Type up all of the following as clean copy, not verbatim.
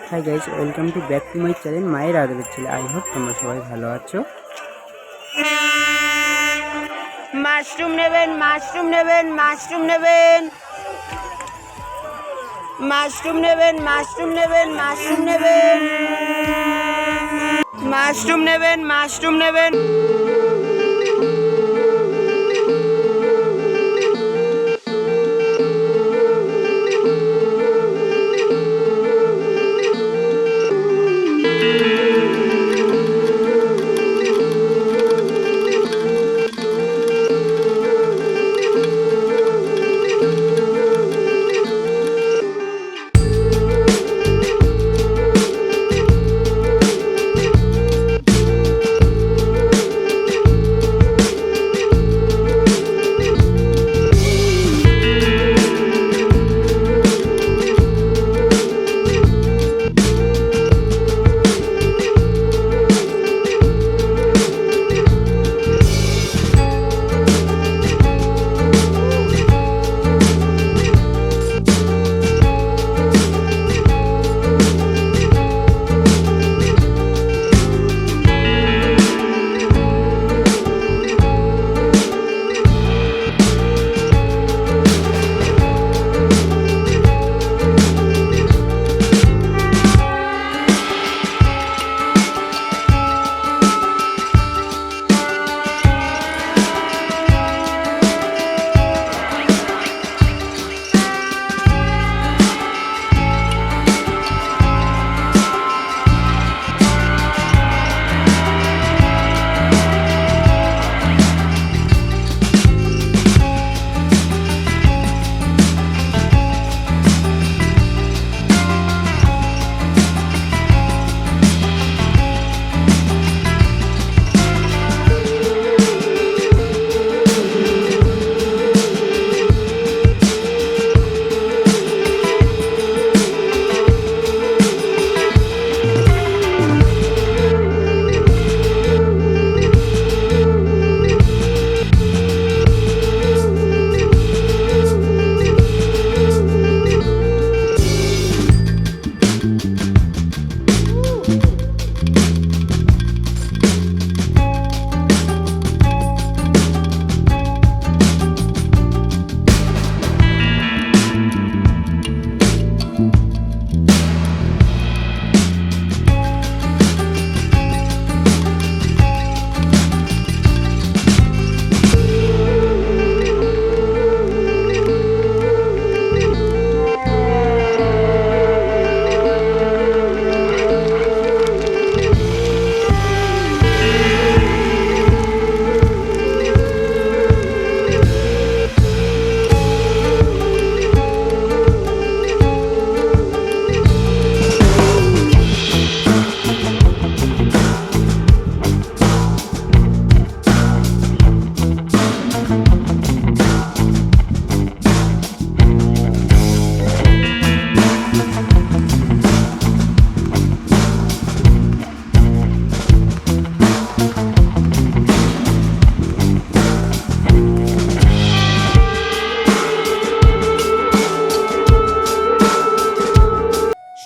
Hi guys, welcome to back to my channel মায়ের আদরের ছেলে। আই হোপ তোমরা সবাই ভালো আছো। মাশরুম নেবেন, মাশরুম নেবেন, মাশরুম নেবেন, মাশরুম নেবেন, মাশরুম নেবেন, মাশরুম নেবেন, মাশরুম নেবেন, মাশরুম নেবেন।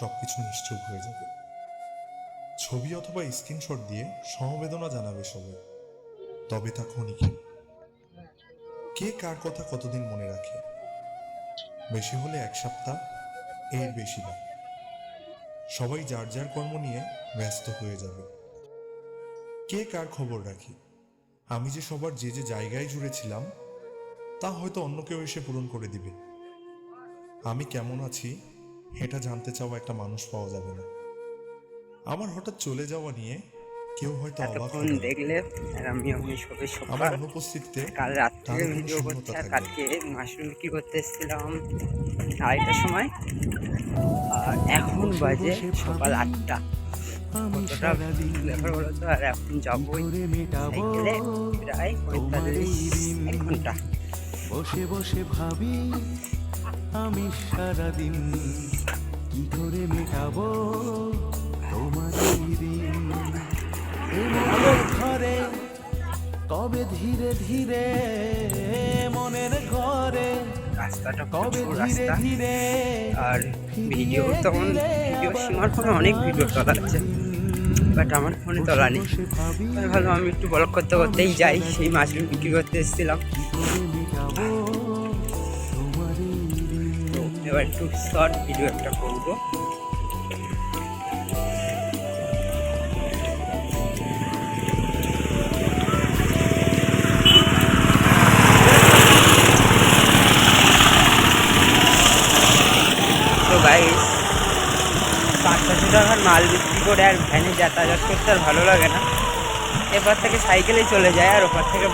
সবকিছু নিশ্চুপ হয়ে যাবে। ছবি অথবা স্ক্রিনশট দিয়ে সমবেদনা জানাবে সবাই, তবে তা ক্ষণিকের। কে কার কথা কতদিন মনে রাখে? বেশি হলে 1 সপ্তাহ, এর বেশি না। সবাই যার যার কর্ম নিয়ে ব্যস্ত হয়ে যাবে। কে কার খবর রাখি? আমি যে সবার যে যে জায়গায় জুড়েছিলাম তা হয়তো অন্য কেউ এসে পূরণ করে দিবে। আমি কেমন আছি এটা জানতে চাওয়া একটা মানুষ পাওয়া যাবে না। আমার হঠাৎ চলে যাওয়া নিয়ে কেউ হয়তো অবাক এতক্ষণ হবে, দেখলে আর আমি সবে আমার সকাল অনুপস্থিতিতে কাল রাত থেকে তাদের কোনো ভিডিও করছি, শূন্যতা আর থাকবে না। কালকে মাশরুম বিক্রি করতে এসেছিলাম 2:30টার সময়, আর এখন বাজে সকাল 8টা। কতটা ব্যাপার বলো তো। আর এখন যাবো সাইকেলে প্রায় 45-1 ঘন্টা। বসে বসে ভাবি আমি সারাদিন কি করে মেটাবো তোমার এই দিন। মনের ঘরে কবে ধীরে ধীরে মনের ঘরে রাস্তাটা প্রচুর রাস্তা। আর ভিডিও সীমার ফোনে অনেক ভিডিও তোলা আছে, বাট আমার ফোনে তোলা নেই। তাই ভালো আমি একটু ব্লগ করতে করতেই যাই। সেই মাশরুম বিক্রি করতে এসেছিলাম, এবার একটু শর্ট ভিডিও একটা করবো। তো গাইস, 500 টাকার মাল বিক্রি করে আর ভ্যানে যাতায়াত করতে আর ভালো লাগে না। এরপর থেকে সাইকেলেই চলে যায়, আর ওপর থেকে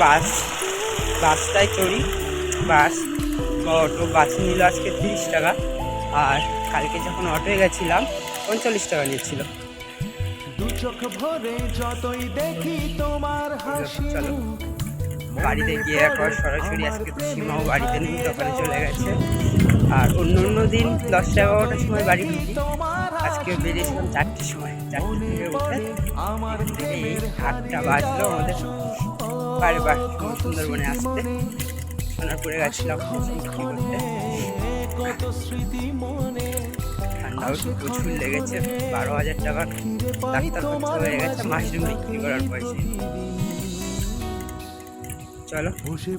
বাসটায় চড়ি। বাস বা অটো, বাসে নিল আজকে 30 টাকা, আর কালকে যখন অটোয় গেছিলাম 45 টাকা নিচ্ছিল। চলো বাড়িতে গিয়ে একবার সরাসরি, আজকে তো সীমাও বাড়িতে নেই, দোকানে চলে গেছে। আর অন্য দিন 10-11টার সময় বাড়ি ঢুকি, আজকে বেরিয়েছিলাম 4টের সময়। 4টে থেকে উঠে এই 8টা বাজলো আমাদের বারবার সুন্দরবনে আসতে। সোনারপুরে গেছিলাম ঠান্ডাও প্রচুর লেগেছে। 12,000 টাকার ডাক্তার খরচা হয়ে গেছে মাশরুম বিক্রি করার পয়সা। চলো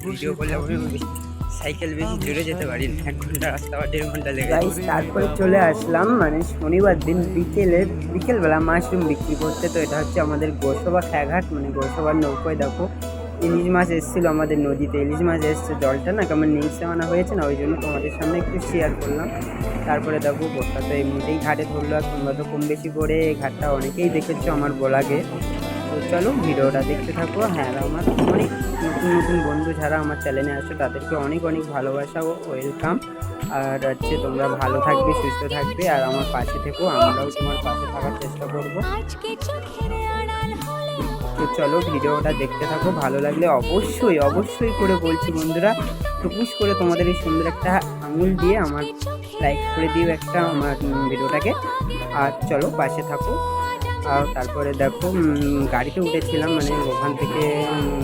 ভিডিও করলে আমি সাইকেল বেশি জোরে যেতে পারি না, 1 ঘন্টা রাস্তা বা 1.5 ঘন্টা লেগে যায়। তারপরে চলে আসলাম মানে শনিবার দিন বিকেলবেলা মাশরুম বিক্রি করতে। তো এটা হচ্ছে আমাদের গোসবা খেয়াঘাট, মানে গোসবার নৌকোয় দেখো ইলিশ মাছ এসেছিলো আমাদের নদীতে। ইলিশ মাছ এসছে, জলটা না কেমন নিচে আনা হয়েছে না, ওই জন্য তোমাদের সামনে একটু শেয়ার করলাম। তারপরে দেখো বোটটা তো এমনিতেই ঘাটে ধরলো, আর তোমরা তো কম বেশি করে এই ঘাটটা অনেকেই দেখেছো আমার ব্লগে। তো চলো ভিডিওটা দেখতে থাকো। হ্যাঁ, আমার অনেক নতুন বন্ধু যারা আমার চ্যানেলে আসো তাদেরকে অনেক ভালোবাসা ও ওয়েলকাম। আর হচ্ছে তোমরা ভালো থাকবে, সুস্থ থাকবে, আর আমার পাশে থেকো, আমরাও তোমার পাশে থাকার চেষ্টা করবো। তো চলো ভিডিওটা দেখতে থাকো, ভালো লাগলে অবশ্যই করে বলছি বন্ধুরা, টুকুস করে তোমাদের এই সুন্দর একটা আঙুল দিয়ে আমার লাইক করে দিও একটা আমার ভিডিওটাকে। আর চলো পাশে থাকো। আর তারপরে দেখো গাড়িতে উঠেছিলাম, মানে ওখান থেকে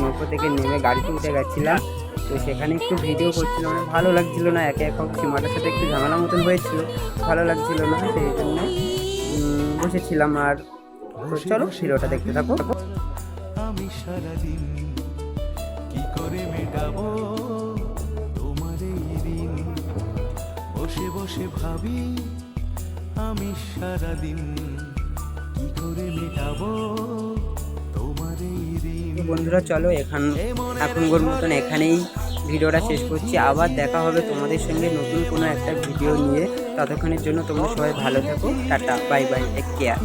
নৌকো থেকে নেমে গাড়িতে উঠে গেছিলাম। তো সেখানে একটু ভিডিও করছিলাম, মানে ভালো লাগছিল না, একে সীমাটার সাথে একটু ঝামেলা মতন হয়েছিল, ভালো লাগছিল না, সেই জন্য বসেছিলাম। আর তো চলো ভিডিওটা দেখতে থাকো। আমি সারাদিন কি করে মেটাবো তোমার এই দিন, বসে বসে ভাবি আমি সারাদিন কি করে মেটাবো তোমার এই দিন। বন্ধুরা চলো এখনকার মতন এখানেই ভিডিওটা শেষ করছি। আবার দেখা হবে তোমাদের সঙ্গে নতুন কোনো একটা ভিডিও নিয়ে। ততক্ষণের জন্য তোমরা সবাই ভালো থাকো, tata, bye bye, take care.